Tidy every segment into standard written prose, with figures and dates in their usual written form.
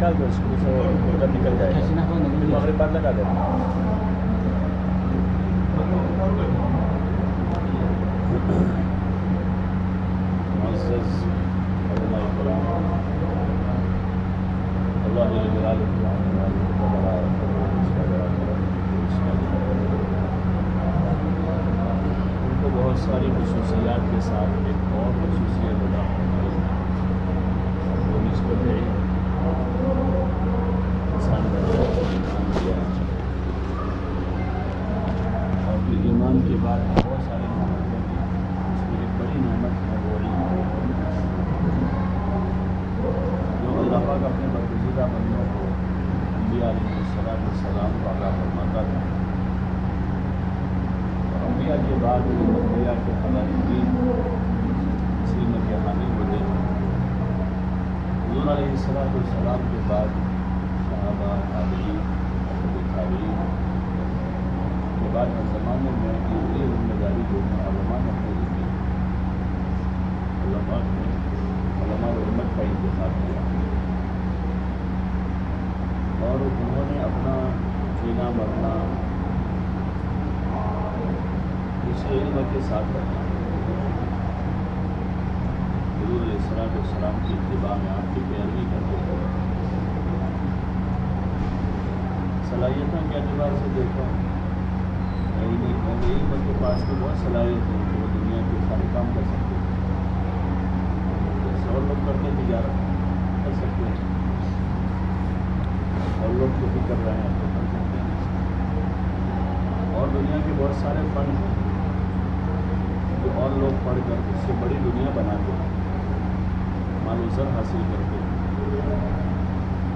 نکال دو اسکرو سے موٹر نکل جائے گا مغرب بعد لگا دینا معزز علماء کرام اللہ جل جلالہ ان کو بہت ساری خصوصیات کے ساتھ ایک اور خصوصیت ادا فرمائی وہ نسبت انسان بنایا ایمان دیا اور پھر ایمان کے بعد بہت ساری نعمتیں دی اس میں ایک بڑی نعمت ہے وہ علم جو اللہ پاک اپنے برگزیدہ بندوں کو انبیاء علیہ السلام کو عطا فرماتا تھا اور انبیاء کے بعد انبیاء کے خلائقین اس علم کے حامل ہوتے حضور علیہ السلام کے بعد صحابہ تابعین تابعین کے بعد ہر زمانے میں یہ ذمہ داری جو ہے علماء نے اپنے ذمہ اللہ پاک نے علماء علمت کا انتخاب کیا اور انہوں نے اپنا جینا مرنا اس علم کے ساتھ رکھا حضور علیہ السلام کی اتباع میں آپ کی پیروی کرتے ہیں صلاحیتوں کے اعتبار سے دیکھو علم کے پاس بھی بہت صلاحیت ہے کہ وہ دنیا کے سارے کام کر سکتے ہیں جیسے اور لوگ کرتے ہیں تجارت کر سکتے ہیں اور لوگ جو بھی کر رہے ہیں تو کر سکتے ہیں اور دنیا کے بہت سارے فن ہیں جو اور لوگ پڑھ کر اس سے بڑی دنیا بناتے ہیں مال و زر حاصل کرتے ہیں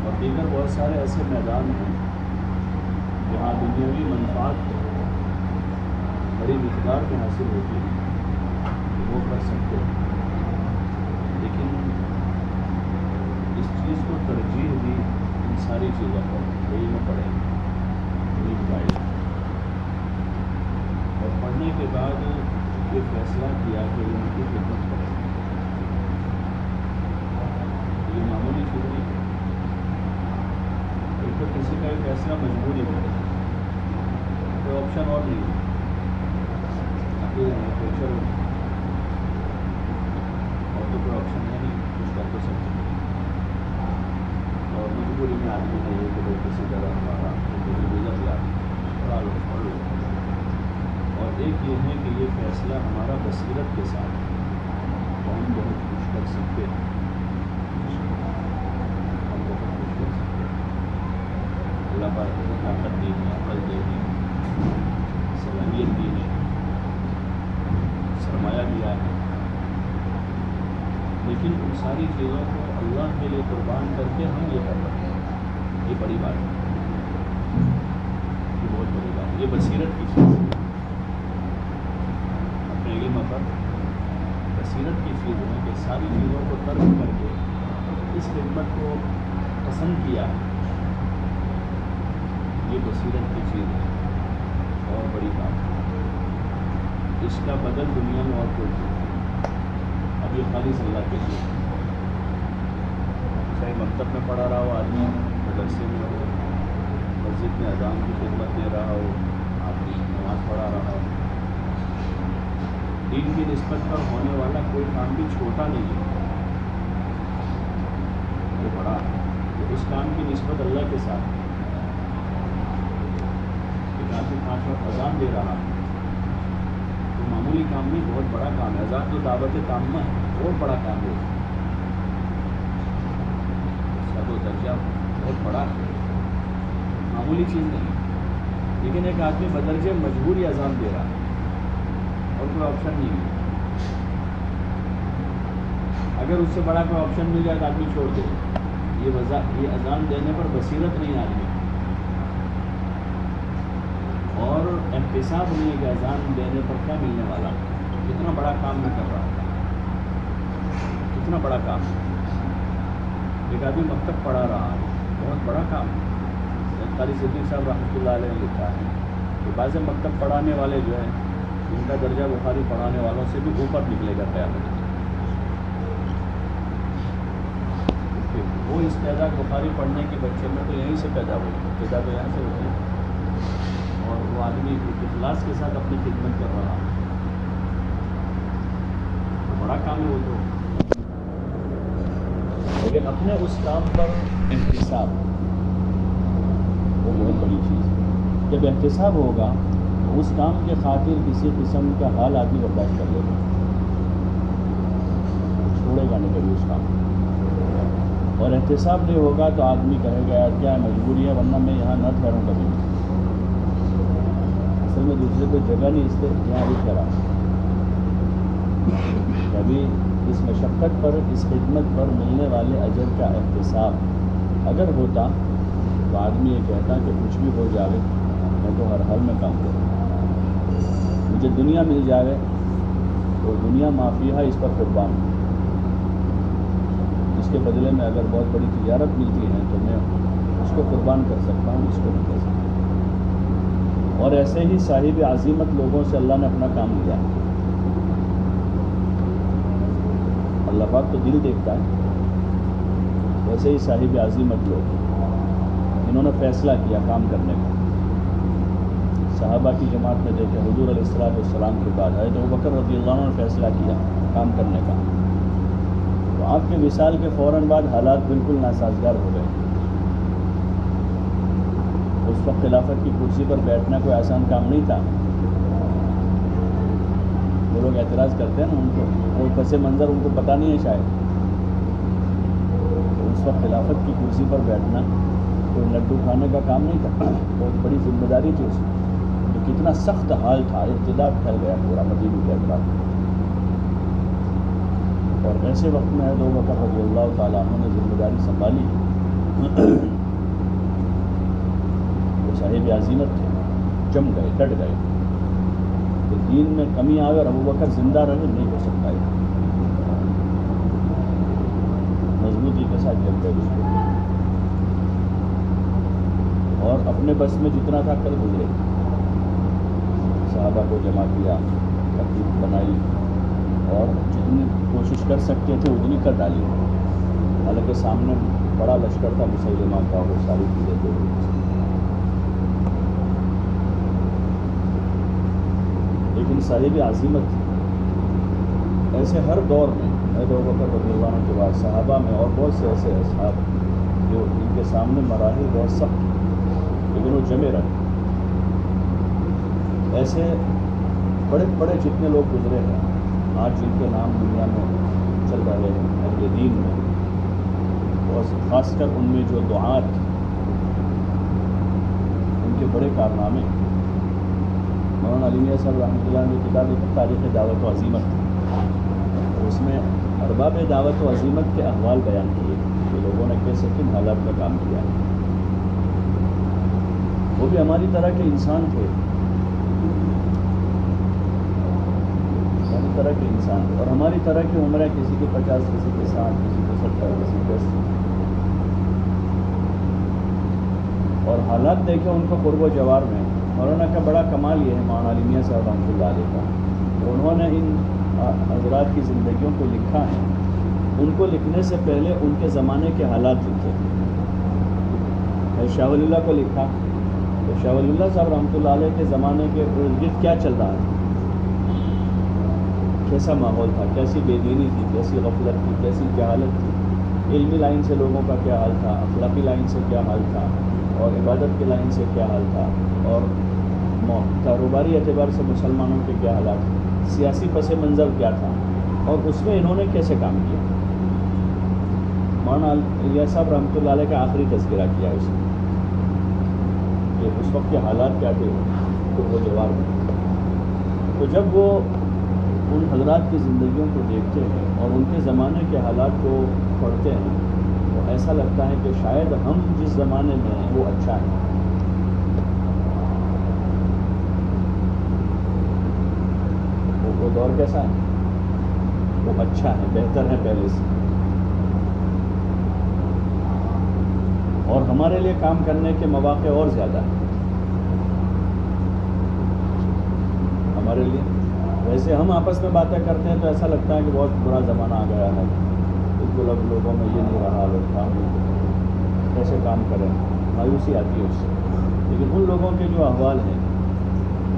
اور دیگر بہت سارے ایسے میدان ہیں جہاں دنیاوی منفعت بڑی مقدار میں حاصل ہوتی ہے وہ کر سکتے ہیں لیکن اس چیز کو ترجیح دی ان ساری چیزوں پر علم پڑھیں علم کا علم اور پڑھنے کے بعد یہ فیصلہ کیا کہ علم کی خدمت کریں یہ معمولی چیز نہیں ہے ایک تو کسی کا بھی فیصلہ مجبوری میں کوئی آپشن اور نہیں ہے فیوچر اور تو کوئی آپشن ہے نہیں کچھ کر تو سکتے اور مجبوری میں آدمی نہیں ہے کہ بھائی کسی طرح ہمارا گزر گیا پڑھا لو پڑھ لو اور ایک یہ ہے کہ یہ فیصلہ ہمارا بصیرت کے ساتھ ہم بہت کچھ کر سکتے ہیں ہم بہت کچھ کر سکتے ہیں اللہ پاک نے طاقت دی ہے عقل دی ہے صلاحیت دی ہے سرمایہ دیا ہے لیکن ان ساری چیزوں کو اللہ کے لیے قربان کر کے ہم یہ کر رہے ہیں یہ بڑی بات ہے یہ بہت بڑی بات ہے یہ بصیرت کی چیز ہے اپنے علم پر بصیرت کی چیز ہے کہ ساری چیزوں کو ترک کر کے اس خدمت کو پسند کیا ہے یہ بصیرت کی چیز ہے اور بڑی بات ہے اس کا بدل دنیا میں اور کوئی چیز اب یہ خالص اللہ کے لیے چاہے مکتب میں پڑھا رہا ہو آدمی مدرسے میں ہو مسجد میں اذان کی خدمت دے رہا ہو آدمی نماز پڑھا رہا ہو دین کی نسبت پر ہونے والا کوئی کام بھی چھوٹا نہیں ہے وہ بڑا ہے اس کام کی نسبت اللہ کے ساتھ ایک آدمی 5 وقت اذان دے رہا ہے معمولی کام نہیں بہت بڑا کام ہے اذان تو دعوت تامہ ہے بہت بڑا کام ہے اس کا تو درجہ بہت بڑا ہے معمولی چیز نہیں لیکن ایک آدمی بدرجہ مجبوری اذان دے رہا ہے اور کوئی آپشن نہیں ہے اگر اس سے بڑا کوئی آپشن مل جائے تو آدمی چھوڑ دے یہ اذان دینے پر بصیرت نہیں آدمی اور احتساب نہیں ہے کہ اذان دینے پر کیا ملنے والا کتنا بڑا کام میں کر رہا تھا کتنا بڑا کام ہے ایک آدمی مکتب پڑھا رہا ہے بہت بڑا کام ہے قاری صدیق صاحب رحمۃ اللہ علیہ نے لکھا ہے کہ بعض مکتب پڑھانے والے جو ہیں ان کا درجہ بخاری پڑھانے والوں سے بھی اوپر نکلے گا قیامت میں وہ استعدا بخاری پڑھنے کے بچے میں تو یہیں سے پیدا ہوئی، ابتدا تو یہاں سے ہوئی، اور وہ آدمی اخلاص کے ساتھ اپنی خدمت کر رہا ہے، بڑا کام ہے وہ تو. لیکن اپنے اس کام پر احتساب وہ بہت بڑی چیز ہے. جب احتساب ہوگا تو اس کام کے خاطر کسی قسم کا حال آدمی برداشت کر لے گا، چھوڑے گا نہیں کبھی اس کام. اور احتساب نہیں ہوگا تو آدمی کہے گا یار کیا مجبوری ہے ورنہ میں یہاں نہ ٹھہروں کبھی. اصل میں دوسرے کوئی جگہ نہیں، اس لیے یہاں بھی ٹھہرا. کبھی اس مشقت پر، اس خدمت پر ملنے والے اجر کا احتساب اگر ہوتا تو آدمی یہ کہتا کہ کچھ بھی ہو جاوے میں تو ہر حال میں کام کروں، مجھے دنیا مل جاوے تو دنیا معافی ہے، اس پر قربان ہوں. اس کے بدلے میں اگر بہت بڑی تجارت ملتی ہے تو میں اس کو قربان کر سکتا ہوں، اس کو نہیں کر سکتا. اور ایسے ہی صاحب عزیمت لوگوں سے اللہ نے اپنا کام لیا. اللہ پاک تو دل دیکھتا ہے، ویسے ہی صاحب عزیمت لوگ انہوں نے فیصلہ کیا کام کرنے کا. صحابہ کی جماعت میں دیکھیں حضور علیہ السلام کے بعد حضرت ابوبکر رضی اللہ عنہ نے فیصلہ کیا کام کرنے کا. تو آپ کے وصال کے فوراً بعد حالات بالکل ناسازگار ہو گئے. اس وقت خلافت کی کرسی پر بیٹھنا کوئی آسان کام نہیں تھا. وہ لوگ اعتراض کرتے ہیں نا، ان کو وہ پس منظر ان کو پتہ نہیں ہے شاید. تو اس وقت خلافت کی کرسی پر بیٹھنا کوئی لڈو کھانے کا کام نہیں تھا، بہت بڑی ذمہ داری تھی اس میں. تو کتنا سخت حال تھا، ارتداد پھیل گیا پورا مدینہ کے اطراف میں. اور ایسے وقت میں حضرت ابوبکر رضی اللہ تعالیٰ عنہ نے ذمہ داری سنبھالی. وہ صاحب عزیمت تھے، جم گئے، ڈٹ گئے کہ دین میں کمی آئے اور ابوبکر زندہ رہے نہیں ہو سکتا ہے. مضبوطی کے ساتھ جم گئے اس کو، اور اپنے بس میں جتنا تھا کر گزرے. صحابہ کو جمع کیا، ترتیب بنائی، اور جتنی کوشش کر سکتے تھے اتنی کر ڈالی. حالانکہ سامنے بڑا لشکر تھا مسلمہ کا، وہ ساری چیزیں جو لیکن صاحب عزیمت تھی. ایسے ہر دور میں حضرت ابوبکر رضی اللہ عنہ کے بعد صحابہ میں اور بہت سے ایسے اصحاب جو ان کے سامنے مراحل بہت سخت لیکن وہ جمے رہے. ایسے بڑے بڑے جتنے لوگ گزرے ہیں آج جن کے نام دنیا میں چل رہے ہیں اہل دین میں، اور خاص کر ان میں جو دعات ان کے بڑے کارنامے. مولانا علی میاں صاحب رحمۃ اللہ نے کتاب تاریخ دعوت و عزیمت، اس میں ارباب دعوت و عزیمت کے احوال بیان کیے کہ لوگوں نے کیسے کن حالات میں کام کیا. وہ بھی ہماری طرح کے انسان تھے، ہماری طرح کے انسان تھے، اور ہماری طرح کی عمریں کسی کی 50، کسی کے 60، کسی کے 70، کسی کے 80. اور حالات دیکھیں ان کو قرب و جوار میں. مولانا کا بڑا کمال یہ ہے، مولانا علی میاں صاحب رحمۃ اللہ علیہ کا، انہوں نے ان حضرات کی زندگیوں کو لکھا ہے. ان کو لکھنے سے پہلے ان کے زمانے کے حالات لکھے. شاہ ولی اللہ کو لکھا تو شاہ ولی اللہ صاحب رحمۃ اللہ علیہ کے زمانے کے ارد گرد کیا چل رہا تھا، کیسا ماحول تھا، کیسی بے دینی تھی، کیسی غفلت تھی، کیسی جہالت تھی، علمی لائن سے لوگوں کا کیا حال تھا، اخلاقی لائن سے کیا حال تھا، اور عبادت کی لائن سے کیا حال تھا، اور کاروباری اعتبار سے مسلمانوں کے کیا حالات تھے، سیاسی پس منظر کیا تھا، اور اس میں انہوں نے کیسے کام کیا. مولانا الیاس صاحب رحمۃ اللہ علیہ کا آخری تذکرہ کیا اس نے کہ اس وقت کے حالات کیا تھے تو وہ جواب میں. تو جب وہ ان حضرات کی زندگیوں کو دیکھتے ہیں اور ان کے زمانے کے حالات کو پڑھتے ہیں تو ایسا لگتا ہے کہ شاید ہم جس زمانے میں ہیں وہ اچھا ہے. وہ دور کیسا ہے، وہ اچھا ہے، بہتر ہے پہلے سے. اور ہمارے لیے کام کرنے کے مواقع اور زیادہ ہیں ہمارے لیے. ویسے ہم آپس میں باتیں کرتے ہیں تو ایسا لگتا ہے کہ بہت برا زمانہ آ گیا ہے، بالکل اب لوگوں میں یہ نہیں رہا، لوگ کام کیسے کام کریں، مایوسی آتی ہے اس سے. لیکن ان لوگوں کے جو احوال ہیں،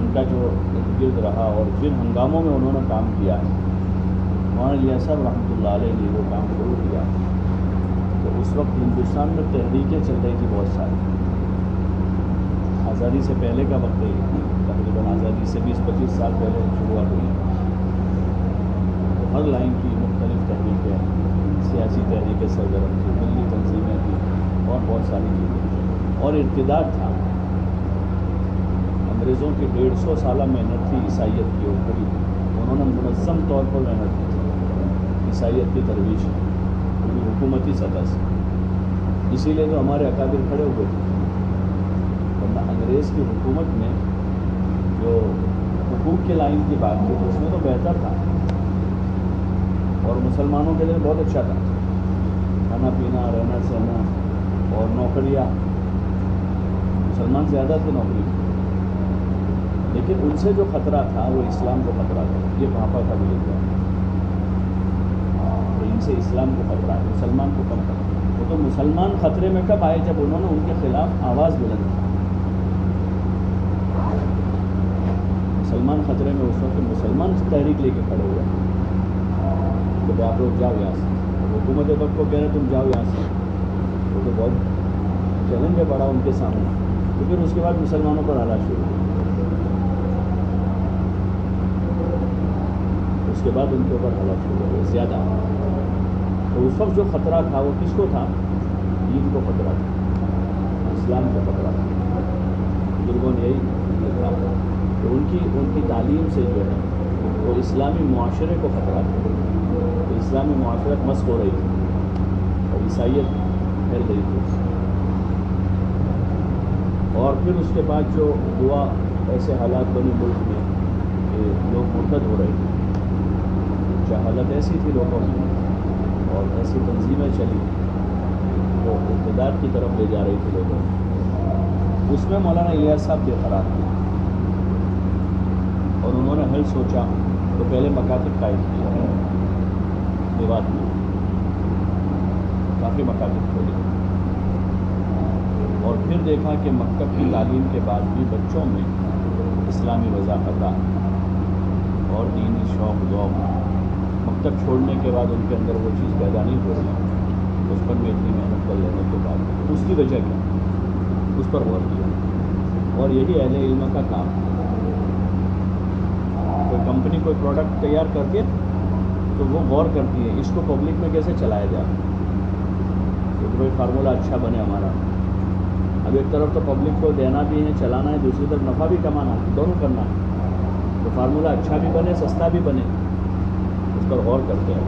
ان کا جو ارد گرد رہا اور جن ہنگاموں میں انہوں نے کام کیا ہے، مولانا الیاس صاحب رحمۃ اللہ علیہ نے وہ کام شروع کیا تو اس وقت ہندوستان میں تحریکیں چل رہی تھی بہت ساری. آزادی سے پہلے کا وقت ہے، تقریباً آزادی سے 20-25 سال پہلے شروعات ہوئی. ہر لائن کی مختلف تحریکیں، سیاسی تحریکیں سرگرم تھی، ملی تنظیمیں تھیں اور بہت ساری چیزیں، اور ارتداد تھا. انگریزوں کی 150 سالہ محنت تھی عیسائیت کی اوپر، انہوں نے منظم طور پر محنت کی تھی عیسائیت کی ترویج پوری حکومتی سطح سے. اسی لیے تو ہمارے اکابر کھڑے ہوئے تھے، ورنہ انگریز کی حکومت میں جو حقوق کی لائن کی بات تھی تو اس میں تو بہتر تھا اور مسلمانوں کے لیے بہت اچھا تھا. کھانا پینا، رہنا سہنا اور نوکریاں، مسلمان زیادہ تھے نوکری میں. لیکن ان سے جو خطرہ تھا وہ اسلام کو خطرہ تھا. یہ بھاپا تھا بھی کہ ان سے اسلام کو خطرہ ہے، مسلمان کو کم خطرہ. وہ تو مسلمان خطرے میں کب آئے جب انہوں نے ان کے خلاف آواز بلند کی. مسلمان خطرے میں اس وقت مسلمان تحریک لے کے کھڑے ہوئے کہ آپ لوگ جاؤ یہاں سے. حکومت وقت کو کہہ رہے تم جاؤ یہاں سے، وہ تو بہت چیلنج ہے پڑا ان کے سامنے. تو پھر اس کے بعد مسلمانوں پر حالات شروع ہوئے. اس کے بعد ان کے اوپر حالات شروع ہوئے زیادہ. تو اس وقت جو خطرہ تھا وہ کس کو تھا؟ دین کو خطرہ تھا، اسلام کو خطرہ تھا. بزرگوں نے یہی دیکھا کہ ان کی تعلیم سے جو ہے وہ اسلامی معاشرے کو خطرہ تھا. اسلامی معاشرت مسخ ہو رہی تھی اور عیسائیت پھیل رہی تھی. اور پھر اس کے بعد جو ہوا، ایسے حالات بنے ملک میں کہ لوگ مرتد ہو رہے تھے. جہالت ایسی تھی لوگوں میں اور ایسی تنظیمیں چلی وہ ارتداد کی طرف لے جا رہی تھی لوگوں. اس میں مولانا الیاس صاحب بے قرار تھے اور انہوں نے حل سوچا تو پہلے مکاتب قائم کیا دیوات میں، کافی مکاتب کھولے. اور پھر دیکھا کہ مکتب کی تعلیم کے بعد بھی بچوں میں اسلامی وضاحت اور دینی شوق ذوق، مکتب چھوڑنے کے بعد ان کے اندر وہ چیز پیدا نہیں ہو رہی. بچپن میں اتنی محنت کر لینے کے بعد اس کی وجہ کیا، اس پر غور کیا. اور یہی اہل علم کا کام ہے. کوئی کمپنی کوئی پروڈکٹ تیار کر کے تو وہ غور کرتی ہے اس کو پبلک میں کیسے چلایا جائے کہ کوئی فارمولہ اچھا بنے ہمارا. اب ایک طرف تو پبلک کو دینا بھی ہے، چلانا ہے، دوسری طرف نفع بھی کمانا ہے، دونوں کرنا ہے. تو فارمولہ اچھا بھی بنے، سستا بھی بنے، اس پر غور کرتے ہیں.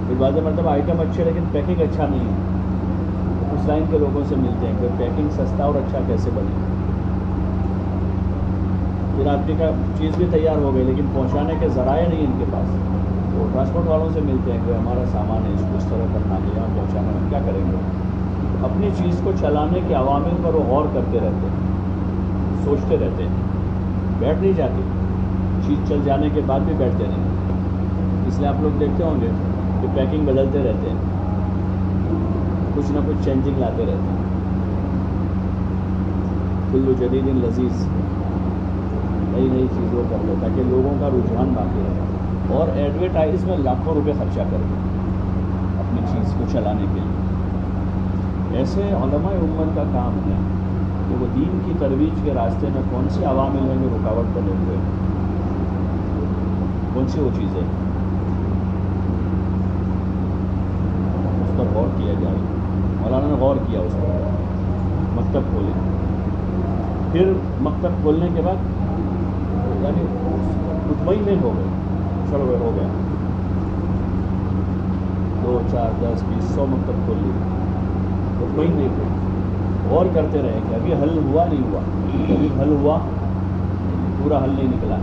پھر بعض مرتبہ آئٹم اچھے لیکن پیکنگ اچھا نہیں ہے. اس لائن کے لوگوں سے ملتے ہیں کہ پیکنگ سستا اور اچھا کیسے بنے. پھر آدمی کا چیز بھی تیار ہو گئی لیکن پہنچانے کے ذرائع نہیں ان کے پاس. تو ٹرانسپورٹ والوں سے ملتے ہیں کہ ہمارا سامان ہے، اس کو اس طرح کرنا ہے، یہاں پہنچانا ہے، کیا کریں گے. اپنی چیز کو چلانے کے عوامل پر وہ غور کرتے رہتے ہیں، سوچتے رہتے ہیں. بیٹھ نہیں جاتے، چیز چل جانے کے بعد بھی بیٹھتے نہیں. اس لیے آپ لوگ دیکھتے ہوں گے کہ پیکنگ بدلتے رہتے ہیں، کچھ نہ کچھ چینجنگ لاتے رہتے ہیں. کل جدید لذیذ، نئی نئی چیزوں کر لو تاکہ لوگوں کا رجحان باقی رہے. اور ایڈورٹائز میں لاکھوں روپے خرچہ کر دیں اپنی چیز کو چلانے کے لیے. ایسے علماء امت کا کام ہے کہ وہ دین کی ترویج کے راستے میں کون سے عوامل ہیں جو رکاوٹ بنے ہوئے ہیں، کون سی وہ چیزیں، اس پر غور کیا جائے. مولانا نے غور کیا، اس پر مکتب کھولے. پھر مکتب کھولنے کے بعد یعنی مطمئن نہیں ہو گئے، چڑھ گئے، ہو گیا 2, 4, 10, 20, 100 مکتب کھول لیے. مطمئن نہیں ہوئے، غور کرتے رہے کہ ابھی حل ہوا نہیں ہوا، ابھی حل ہوا پورا حل نہیں نکلا.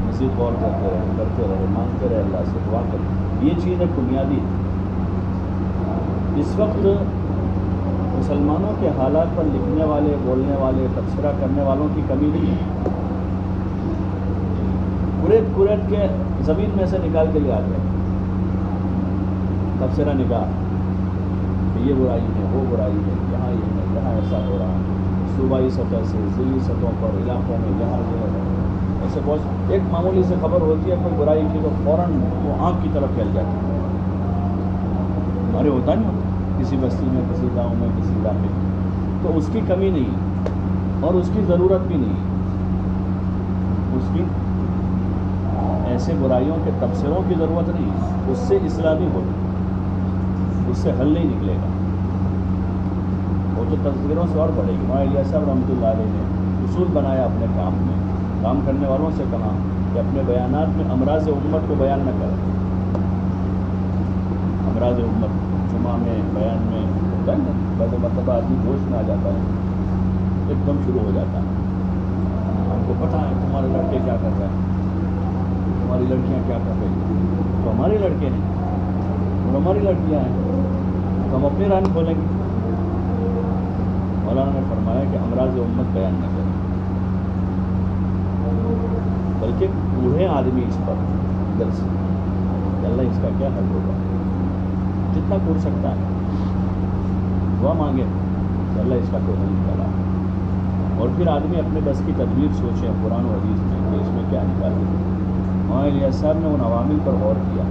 مزید غور کرتے رہے، مانگتے رہے اللہ سے، دعا کرتے. یہ چیز ایک بنیادی ہے. اس وقت مسلمانوں کے حالات پر لکھنے والے، بولنے والے، تبصرہ کرنے والوں کی کمی نہیں ہے. کریت کے زمین میں سے نکال کے لے آتے ہیں. تبصرہ نگاہ کہ یہ برائی ہے، وہ برائی ہے، یہاں یہ ہے، یہاں ایسا ہو رہا ہے، صوبائی سطح سے ضلعی سطحوں پر علاقوں میں یہاں یہ ہے، ایسے بہت ایک معمولی سے خبر ہوتی ہے کوئی برائی کی تو فوراً وہ آنکھ کی طرف پھیل جاتی ہے. ہمارے ہوتا نہیں ہوتا کسی بستی میں، کسی گاؤں میں، کسی علاقے میں، تو اس کی کمی نہیں اور اس کی ضرورت بھی نہیں. اس کی ایسے برائیوں کے تبصروں کی ضرورت نہیں، اس سے اصلاح نہیں ہوتی، اس سے حل نہیں نکلے گا. وہ تو تذکروں سے اور بڑھے گی. مولانا الیاس صاحب رحمۃ اللہ علیہ نے اصول بنایا اپنے کام میں. کام کرنے والوں سے کہا کہ اپنے بیانات میں امراض امت کو بیان نہ کریں. امراض امت جمعہ میں بیان میں ہوتا ہے نا، بعض مرتبہ آدمی جوش میں آ جاتا ہے، ایک دم شروع ہو جاتا ہے. ہم کو پتہ ہے تمہارے لڑکے کیا کر رہے ہیں، ہماری لڑکیاں کیا کر رہی ہیں. تو ہمارے لڑکے ہیں اور ہماری لڑکیاں ہیں تو ہم اپنی ران کھولیں گے. مولانا نے فرمایا کہ امراض امت بیان نہ کریں، بلکہ بوڑھے آدمی اس پر دل سے کہ اللہ اس کا کیا حل ہوگا، جتنا کر سکتا ہے دعا مانگے کہ اللہ اس کا کوئی حل نکالا. اور پھر آدمی اپنے بس کی تدبیر سوچے قرآن و حدیث میں کہ اس میں کیا نکالے. مولانا الیاس صاحب نے ان عوامل پر غور کیا،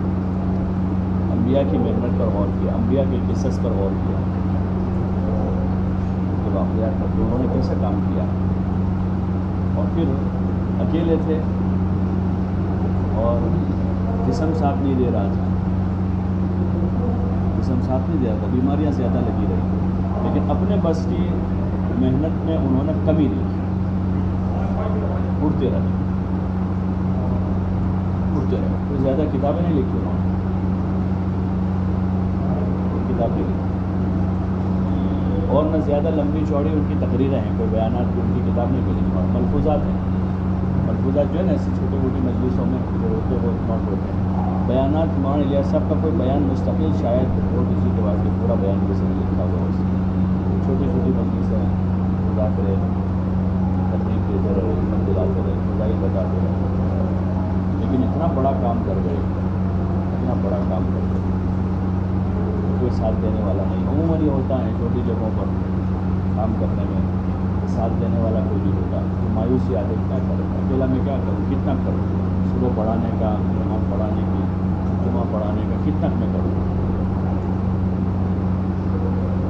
انبیاء کی محنت پر غور کیا، انبیاء کے قصص پر غور کیا کہ واقعات پر انہوں نے کیسے کام کیا. اور پھر اکیلے تھے اور جسم ساتھ نہیں دے رہا تھا، جسم ساتھ نہیں دے رہا تھا، بیماریاں زیادہ لگی رہی، لیکن اپنے بس کی محنت میں انہوں نے کمی نہیں کی. اڑتے رہے کوئی زیادہ کتابیں نہیں لکھی انہوں نے، کتاب نہیں لکھی اور نہ زیادہ لمبی چوڑی ان کی تقریریں ہیں، کوئی بیانات کی ان کی کتاب نہیں ملی. اور ملفوظات ہیں، ملفوظات جو ہے نا ایسی چھوٹی موٹی مجلسوں میں جو ہوتے وہ نوٹ ہوتے ہیں. بیانات مولانا الیاس صاحب کا کوئی بیان مستقل شاید ہو کسی کے بعد کہ پورا بیان کسی نے لکھا ہوا اس چھوٹی چھوٹی مجلسیں مذاکرے تقریب دیتے رہے، علم دلاتے رہے، فضائی بتاتے رہے، لیکن اتنا بڑا کام کر گئے، اتنا بڑا کام کر گئے کوئی ساتھ دینے والا نہیں. عموماً یہ ہوتا ہے چھوٹی جگہوں پر کام کرنے میں ساتھ دینے والا کوئی نہیں ہوتا، تو مایوسی آتی کیا کروں، اکیلا میں کیا کروں، کتنا کروں، صبح پڑھانے کا، نماز پڑھانے کی، جمعہ پڑھانے کا کتنا میں کروں.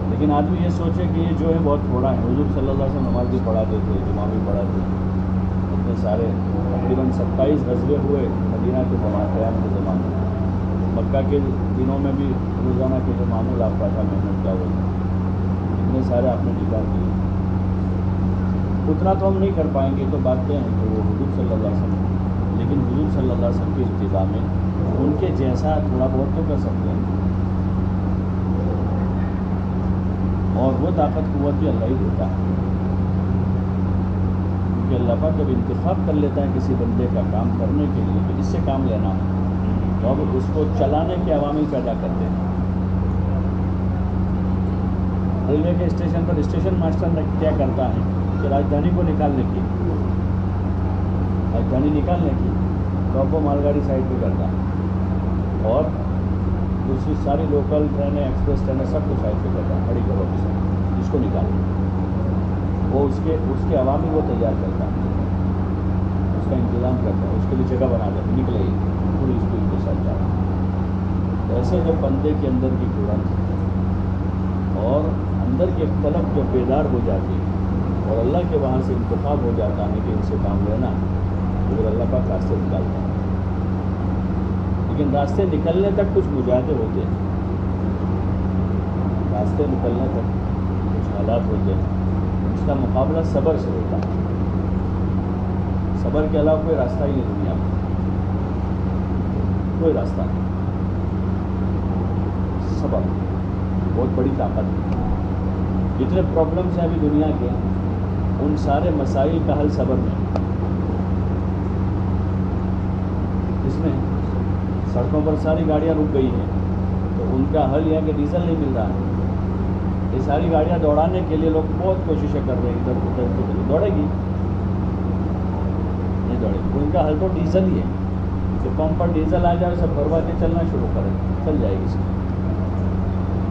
لیکن آدمی یہ سوچے کہ یہ جو ہے بہت تھوڑا ہے. حضور صلی اللہ علیہ وسلم نماز بھی پڑھاتے تھے، جمعہ بھی پڑھاتے تھے، اتنے سارے تقریباً 27 غزوے ہوئے مدینہ کے قیام کے زمانے میں. مکہ کے دنوں میں بھی روزانہ کے جو معمول آپ کا تھا محنت کا وہ اتنے سارے آپ نے نکال دیے. اتنا تو ہم نہیں کر پائیں گے، تو باتیں ہیں کہ وہ حضور صلی اللہ علیہ وسلم، لیکن حضور صلی اللہ علیہ وسلم کی اتباع میں ان کے جیسا تھوڑا بہت تو کر سکتے ہیں. اور وہ طاقت قوت بھی اللہ ہی دیتا ہے، کیونکہ اللہ پاک جب انتخاب کر لیتا ہے کسی بندے کا کام کرنے کے لیے کہ اس سے کام لینا ہے تو اب اس کو چلانے کے عوامل پیدا کرتے ہیں. ریلوے کے اسٹیشن پر اسٹیشن ماسٹر کیا کرتا ہے کہ راجدھانی کو نکالنے کی تو اب وہ مال گاڑی سائڈ پہ کرتا ہے اور دوسری ساری لوکل ٹرینیں، ایکسپریس ٹرینیں سب کو سائڈ پہ کرتا ہے، بڑی گھروں کی سائڈ اس کو نکالنا. وہ اس کے عوامل وہ تیار کرتا ہے، اس کا انتظام کرتا ہے، اس کے لیے جگہ بنا دیتا ہے، نکلے گی پوری اسپیڈ کے ساتھ جانا. ایسے جب بندے کے اندر کی قرآن اور اندر کی طلب جب بیدار ہو جاتی ہے اور اللہ کے وہاں سے انتخاب ہو جاتا ہے کہ ان سے کام لینا، تو پھر اللہ پاک راستے نکالتا ہے. لیکن راستے نکلنے تک کچھ مجاہدے ہوتے ہیں، راستے نکلنے تک کچھ حالات ہوتے ہیں، اس کا مقابلہ صبر سے ہوتا ہے. صبر کے علاوہ کوئی راستہ ہی نہیں دنیا میں، کوئی راستہ نہیں. صبر بہت بڑی طاقت ہے. جتنے پرابلمس ہیں ابھی دنیا کے، ان سارے مسائل کا حل صبر میں. اس میں سڑکوں پر ساری گاڑیاں رک گئی ہیں تو ان کا حل یہ ہے کہ ڈیزل نہیں مل رہا ہے. یہ ساری گاڑیاں دوڑانے کے لیے لوگ بہت کوششیں کر رہے ہیں، ادھر ادھر دوڑے گی نہیں دوڑے گی. ان کا حل تو ڈیزل ہی ہے کہ پمپ پر ڈیزل آ جائے، سب بھروا کے چلنا شروع کریں، چل جائے گی.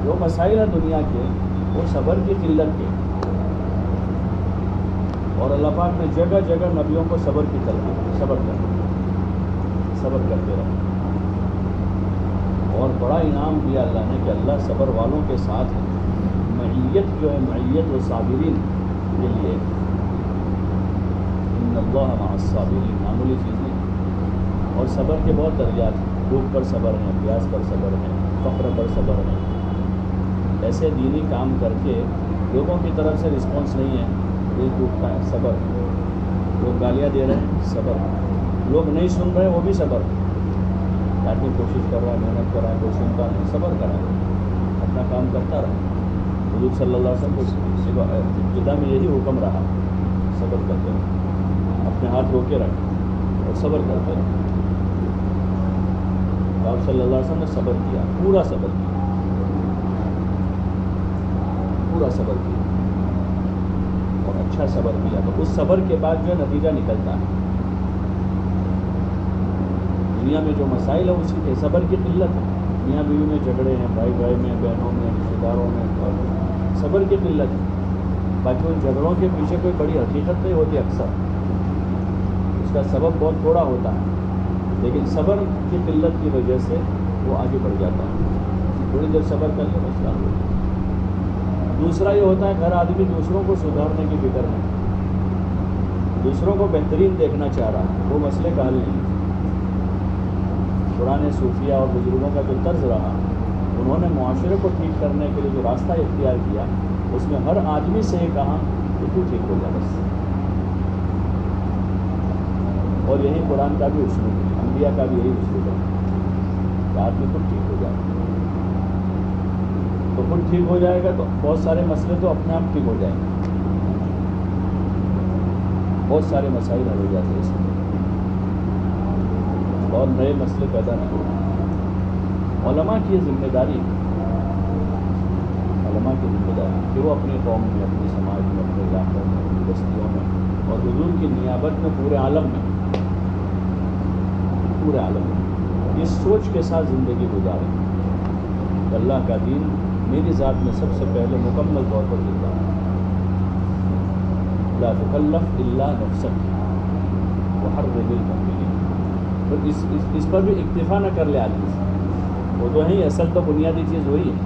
جو مسائل ہیں دنیا کے وہ صبر کی قلت کے، اور اللہ پاک نے جگہ جگہ نبیوں کو صبر کی تلقین، صبر کرتے رہو، اور بڑا انعام دیا اللہ نے کہ اللہ صبر والوں کے ساتھ ہے۔ معیت جو ہے، معیت و صابرین کے لیے، ان اللہ مع الصابرین، معمولی چیز نہیں۔ اور صبر کے بہت درجات ہیں، بھوک پر صبر ہے، پیاس پر صبر ہے، فقر پر صبر ہے۔ ایسے دینی کام کر کے لوگوں کی طرف سے رسپانس نہیں ہے، دل ٹوٹتا ہے، صبر۔ لوگ گالیاں دے رہے ہیں، صبر۔ لوگ نہیں سن رہے، وہ بھی صبر۔ آدمی کوشش کر رہا ہے، محنت کر رہا ہے، کوئی سنتا نہیں، صبر کرا ہے، اپنا کام کرتا رہا۔ حضور صلی اللہ علیہ وسلم کو ابتدا میں یہی حکم رہا، صبر کرتے رہو، اپنے ہاتھ روکے رکھیں اور صبر کرتے رہو۔ آپ صلی اللہ علیہ وسلم نے صبر کیا، پورا صبر کیا، پورا صبر کیا اور اچھا صبر کیا، تو اس صبر کے بعد جو ہے نتیجہ نکلتا ہے۔ دنیا میں جو مسائل ہے اسی کے صبر کی قلت ہے، میاں بیوی میں جھگڑے ہیں، بھائی بھائی میں، بہنوں میں، رشتے داروں میں، صبر کی قلت ہے۔ باقی ان جھگڑوں کے پیچھے کوئی بڑی حقیقت نہیں ہوتی، اکثر اس کا سبب بہت تھوڑا ہوتا ہے، لیکن صبر کی قلت کی وجہ سے وہ آگے بڑھ جاتا ہے۔ تھوڑی دیر صبر کر لے مسئلہ ہو۔ دوسرا یہ ہوتا ہے، ہر آدمی دوسروں کو سدھارنے کی فکر میں، دوسروں کو بہترین دیکھنا چاہ رہا ہے، وہ مسئلے کا حل نہیں۔ پرانے صوفیہ اور بزرگوں کا جو طرز رہا، انہوں نے معاشرے کو ٹھیک کرنے کے لیے جو راستہ اختیار کیا، اس میں ہر آدمی سے یہ کہا کہ تو ٹھیک ہو جا بس۔ اور یہی قرآن کا بھی اسلوب ہے، انبیاء کا بھی یہی اسلوب ہے کہ آدمی خود ٹھیک ہو جائے، تو خود ٹھیک ہو جائے گا تو بہت سارے مسئلے تو اپنے آپ ٹھیک ہو جائیں گے، بہت سارے مسائل حل ہو جاتے ہیں اس میں، اور نئے مسئلے پیدا نہیں ہوتے۔ علماء کی یہ ذمہ داری ہے، علماء کی ذمہ داری کہ وہ اپنی قوم میں، اپنے سماج میں، اپنے علاقوں میں، اپنی بستیوں میں اور حضور کی نیابت میں پورے عالم میں اس سوچ کے ساتھ زندگی گزاریں کہ اللہ کا دین میری ذات میں سب سے پہلے مکمل طور پر زندہ ہے۔ لا تکلف الا نفسک وحرر المؤمنین۔ تو اس پر بھی اکتفا نہ کر لے آدمی سے، وہ تو ہے، اصل تو بنیادی چیز وہی ہے،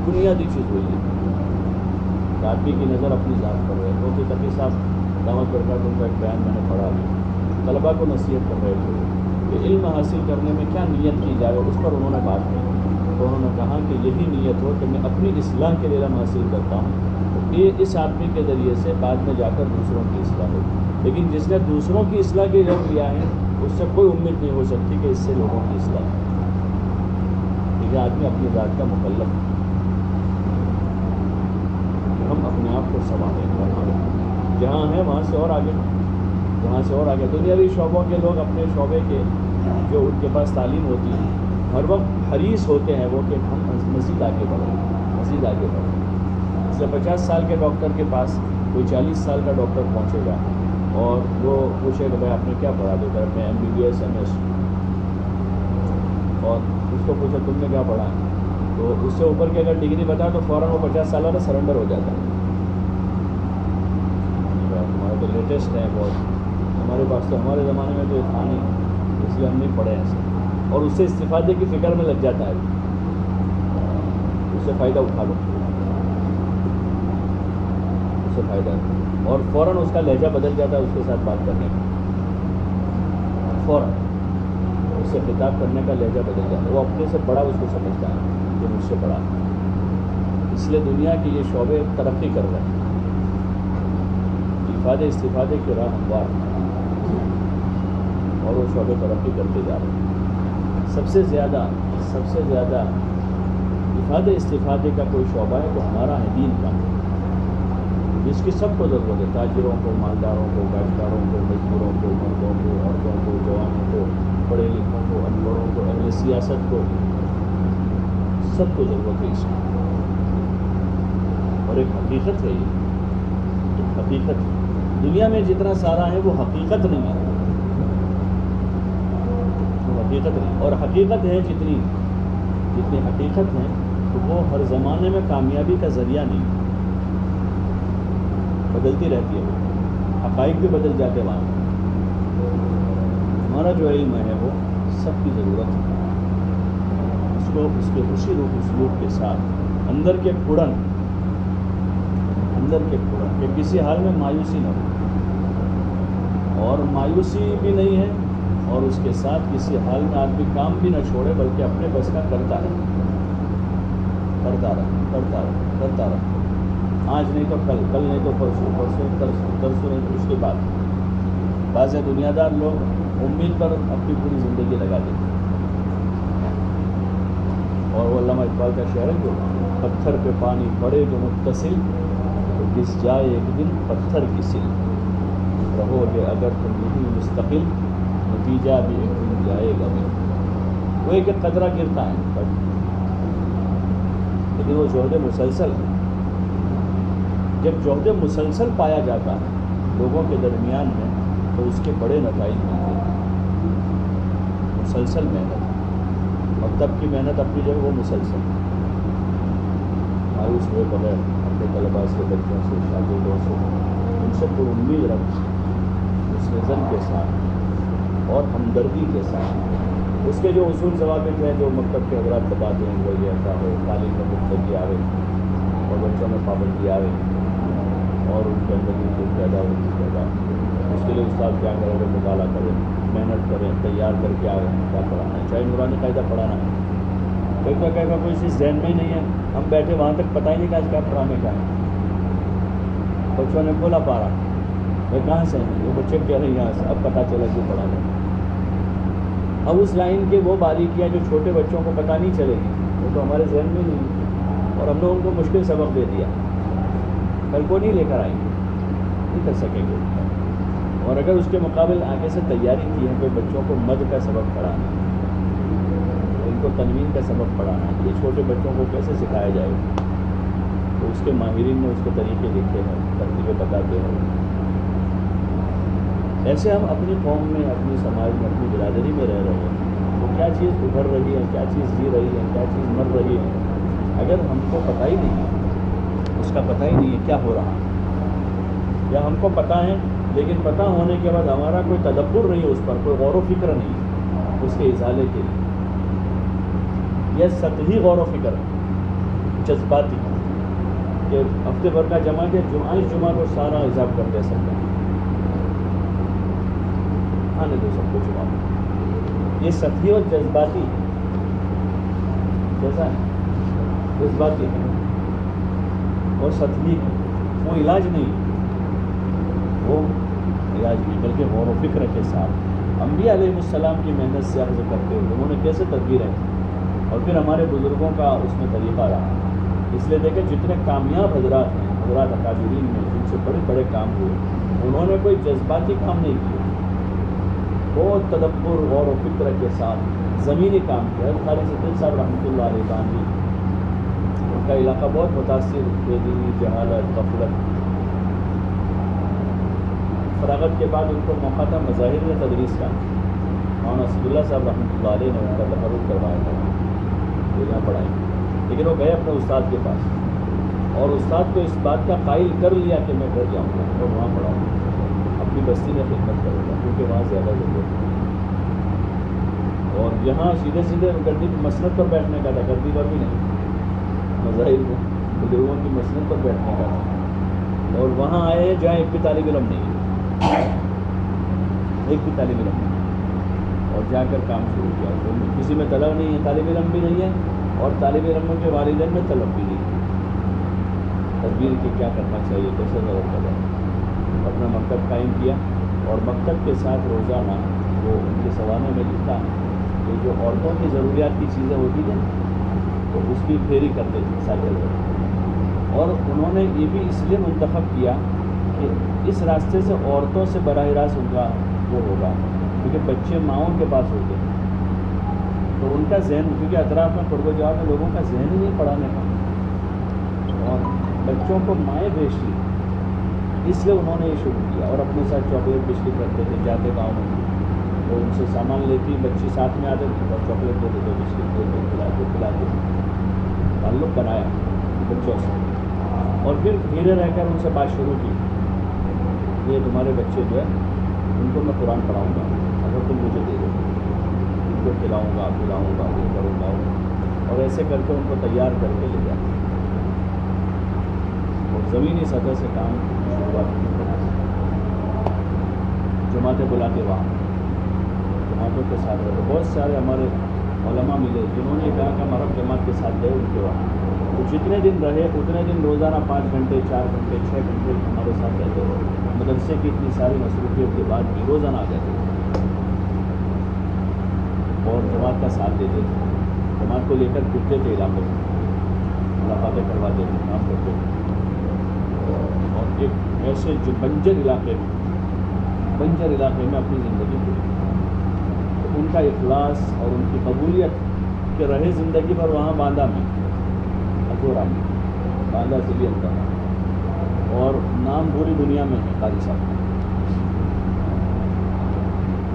بنیادی چیز وہی ہے۔ آدمی کی نظر اپنی ذات پر ہے۔ کیونکہ تقی صاحب دعوت برکات ان کا ایک بیان میں نے پڑھا، طلباء کو نصیحت کر رہے تھے کہ علم حاصل کرنے میں کیا نیت کی جائے، اس پر انہوں نے بات کی، تو انہوں نے کہا کہ یہی نیت ہو کہ میں اپنی اصلاح کے لیے علم حاصل کرتا ہوں، تو یہ اس آدمی کے ذریعے سے بعد میں جا کر دوسروں کی اصلاح ہو۔ لیکن جس نے دوسروں کی اصلاح کے علم لیا ہے، اس سے کوئی امید نہیں ہو سکتی کہ اس سے لوگوں کی اصلاح ہو۔ یہ آدمی اپنی ذات کا مکلف ہے کہ ہم اپنے آپ کو سنبھالیں، جہاں ہیں وہاں سے اور آگے، جہاں سے اور آگے۔ دنیاوی شعبوں کے لوگ اپنے شعبے کے جو ان کے پاس تعلیم ہوتی ہے، ہر وقت حریص ہوتے ہیں وہ کہ ہم مزید آگے بڑھیں، مزید آگے بڑھیں۔ اس لیے 50 سال کے ڈاکٹر کے پاس کوئی 40 سال کا ڈاکٹر پہنچے گا اور وہ پوچھے کہ بھائی آپ نے کیا پڑھا؟ تو کہ میں MBBS MS، اور اس کو پوچھا تم نے کیا پڑھا ہے، تو اس سے اوپر کی اگر ڈگری بتا تو فوراً وہ 50 سال والا سرنڈر ہو جاتا ہے۔ تمہارا تو لیٹسٹ ہے بہت، ہمارے پاس تو ہمارے زمانے میں تو یہ تھا نہیں، اس لیے ہم نہیں پڑھے ایسے، اور اس سے استفادے کی فکر میں لگ جاتا ہے، اس سے فائدہ اٹھا لو، اس سے فائدہ، اور فوراً اس کا لہجہ بدل جاتا ہے اس کے ساتھ بات کرنے کا، فوراً اس سے خطاب کرنے کا لہجہ بدل جاتا ہے، وہ اپنے سے بڑا اس کو سمجھتا ہے کہ مجھ سے بڑا۔ اس لیے دنیا کے یہ شعبے ترقی کر رہے ہیں، استفادے کی راہ ہموار، اور وہ شعبے ترقی کرتے جا رہے ہیں۔ سب سے زیادہ استفادے کا کوئی شعبہ ہے تو ہمارا ہے دین کا، جس کی سب کو ضرورت ہے، تاجروں کو، مالداروں کو، کاشتکاروں کو، مزدوروں کو، مردوں کو، عورتوں کو، جوانوں کو، پڑھے لکھوں کو، ان پڑھوں کو، اہل سیاست کو، سب کو ضرورت ہے اس کی۔ اور ایک حقیقت ہے، یہ ایک حقیقت ہے، دنیا میں جتنا سارا ہے وہ حقیقت نہیں ہے، وہ حقیقت نہیں، اور حقیقت ہے جتنی حقیقت ہے تو وہ ہر زمانے میں کامیابی کا ذریعہ نہیں، بدلتی رہتی ہے، وہ حقائق بھی بدل جاتے وہاں۔ ہمارا جو علم ہے وہ سب کی ضرورت ہے، اس کو اس کے خوشی روح اسلوب کے ساتھ اندر کے پھڑن کہ کسی حال میں مایوسی نہ ہو، اور مایوسی بھی نہیں ہے، اور اس کے ساتھ کسی حال میں آدمی کام بھی نہ چھوڑے بلکہ اپنے بس کا کرتا رہے، آج نہیں تو کل نہیں تو پرسوں نہیں تو اس کے بعد۔ بعض دنیا دار لوگ امید پر اپنی پوری زندگی لگا دیتے ہیں، اور وہ علامہ اقبال کا شعر ہے جو پتھر پہ پانی پڑے جو متصل تو گس جائے ایک دن پتھر کی سل، رہو گے اگر تم نہیں مستقل نتیجہ بھی ایک دن جائے گا بھی۔ وہ ایک قطرہ گرتا ہے لیکن وہ جہد مسلسل ہے۔ جب جہد مسلسل پایا جاتا ہے لوگوں کے درمیان میں تو اس کے بڑے نتائج ملتے ہیں، مسلسل محنت، اور تب کی محنت اپنی جگہ وہ مسلسل، مایوس ہوئے بغیر اپنے طلباء سے، بچوں سے، شاگردوں سے، ان سب کو امید رکھ اس نظم کے ساتھ اور ہمدردی کے ساتھ اس کے جو اصول ضوابط ہیں جو مکتب کے حضرات بتاتے ہیں وہ یہ ایسا ہو، تعلیم میں پختگی آوے اور بچوں میں پابندی آوے اور ان کے اندر جو پیدا اس کے لیے استاد کیا کرے گا، مطالعہ کرے، محنت کریں، تیار کر کے آئے کیا پڑھانا ہے، چاہے نورانی قاعدہ پڑھانا ہے، کہیں کا کوئی چیز ذہن میں ہی نہیں ہے، ہم بیٹھے وہاں تک پتہ ہی نہیں کہ آج کیا پڑھانے کا ہے، بچوں نے بولا پارا میں کہاں سے ہیں، وہ بچے کہہ رہے ہیں یہاں سے، اب پتہ چلا کہ پڑھانے، اب اس لائن کے وہ باریکیاں جو چھوٹے بچوں کو پتہ نہیں چلے گی وہ تو ہمارے ذہن میں نہیں، اور ہم نے ان کو مشکل سبق دے دیا، کل کو نہیں لے کر آئیں گے، نہیں کر سکیں گے۔ اور اگر اس کے مقابل آگے سے تیاری کی ہے کوئی بچوں کو مد کا سبق پڑھانا، ان کو تنوین کا سبق پڑھانا، یہ چھوٹے بچوں کو کیسے سکھایا جائے گا، تو اس کے ماہرین نے اس کے طریقے لکھے ہیں، ترتیبیں بتاتے ہیں۔ ایسے ہم اپنی قوم میں، اپنی سماج میں، اپنی برادری میں رہ رہے ہیں، تو کیا چیز ابھر رہی ہے، کیا چیز جی رہی ہے، کیا چیز مر رہی ہے، اگر ہم کو پتہ ہی نہیں ہے، اس کا پتہ ہی نہیں ہے کیا ہو رہا ہے، یا ہم کو پتہ ہے لیکن پتہ ہونے کے بعد ہمارا کوئی تدبر نہیں ہے اس پر، کوئی غور و فکر نہیں ہے اس کے ازالے کے لیے، یہ سطحی غور و فکر ہے، جذباتی، کہ ہفتے بھر کا جمع کے جمعہ کو سارا حساب کر دے سکتے ہیں، آنے دو سب کو جمعہ، یہ سطحی اور جذباتی کیسا ہے، جذباتی ہے اور سطحی ہے، وہ علاج نہیں، وہ علاج نہیں بلکہ غور و فکر کے ساتھ انبیاء علیہ السلام کی محنت سے اخذ کرتے ہوئے انہوں نے کیسے تدبیریں کی، اور پھر ہمارے بزرگوں کا اس میں طریقہ رہا۔ اس لیے دیکھیں جتنے کامیاب حضرات ہیں، حضرات اکابرین میں جن سے بڑے بڑے کام ہوئے، انہوں نے کوئی جذباتی کام نہیں کیے، بہت تدبر غور و فکر کے ساتھ زمینی کام کیا۔ خالد صدیق صاحب رحمۃ اللہ علیہ گاندھی، ان کا علاقہ بہت متاثر، بے دینی، جہالت، غفلت، فراغت کے بعد ان کو موقع تھا مظاہر میں تدریس کا، مولانا اسد اللہ صاحب رحمۃ اللہ علیہ نے ان کا تفرغ کروایا تھا، وہ یہاں پڑھائیں، لیکن وہ گئے اپنے استاد کے پاس، اور استاد کو اس بات کا قائل کر لیا کہ میں گھر جاؤں گا اور وہاں پڑھاؤں گا، اپنی بستی میں خدمت کروں گا کیونکہ وہاں زیادہ ضرورت ہے، اور یہاں سیدھے گردی مسند پر بیٹھنے کا تھا، گردی پر بھی نہیں، مظاہر میں بزرگوں کی مسند پر بیٹھنے کا تھا، اور وہاں آئے جہاں ایک بھی طالب علم نہیں ہے، ایک بھی طالب علم نہیں، اور جا کر کام شروع کیا، کسی میں طلب نہیں ہے، طالب علم بھی نہیں ہے، اور طالب علموں کے والدین میں طلب بھی نہیں ہے، تدبیر کی کیا کرنا چاہیے، کیسے ضرور کریں، اپنا مکتب قائم کیا، اور مکتب کے ساتھ روزانہ وہ ان کے سوانح میں لکھتا ہے کہ جو عورتوں کی ضروریات کی چیزیں ہوتی ہیں تو اس کی پھیری کرتے تھے سائیکل پر، اور انہوں نے یہ بھی اس لیے منتخب کیا کہ اس راستے سے عورتوں سے براہ راست ان کا وہ ہوگا، کیونکہ بچے ماؤں کے پاس ہوتے ہیں تو ان کا ذہن، کیونکہ اطراف میں پڑھ جواب میں لوگوں کا ذہن ہی نہیں پڑھانے کا، اور بچوں کو مائیں بھیجتی، اس لیے انہوں نے یہ شروع کیا، اور اپنے ساتھ چاکلیٹ بسکٹ کرتے تھے، جاتے گاؤں میں تو ان سے سامان لیتی، بچی ساتھ میں آتے تھے اور چاکلیٹ دیتے تھے، بسکٹ دیتے، کھلاتے، تعلق بنایا بچوں سے، اور پھر دھیرے رہ کر ان سے بات شروع کی، یہ تمہارے بچے جو ہے ان کو میں قرآن پڑھاؤں گا اگر تم مجھے دے دو، ان کو کھلاؤں گا پلاؤں گا یہ کروں گا، اور ایسے کر کے ان کو تیار کر کے لے جاتا اور زمینی سطح سے کام شروعات کی، جماعتیں بلاتے وہاں جماعتوں کے ساتھ رہتے. بہت سارے ہمارے علماء ملے جنہوں نے کہا کہ ہمارا جماعت کے ساتھ گئے ان کے وہاں، تو جتنے دن رہے اتنے دن روزانہ 5 گھنٹے 4 گھنٹے 6 گھنٹے ہمارے ساتھ رہتے رہے. مدرسے کی اتنی ساری مصروفیت کے بعد بھی روزانہ آ جاتے اور جماعت کا ساتھ دیتے تھے، جماعت کو لے کر پھرتے تھے علاقوں میں، ملاقاتیں کرواتے تھے، کام کرتے تھے، اور ایک ایسے جو بنجر علاقے میں اپنی زندگی گزاری. تو ان کا اخلاص اور ان کی قبولیت کہ رہے زندگی بھر وہاں باندھا میں اکورا میں باندھا ضلع اندر، اور نام پوری دنیا میں ہے قاضی صاحب،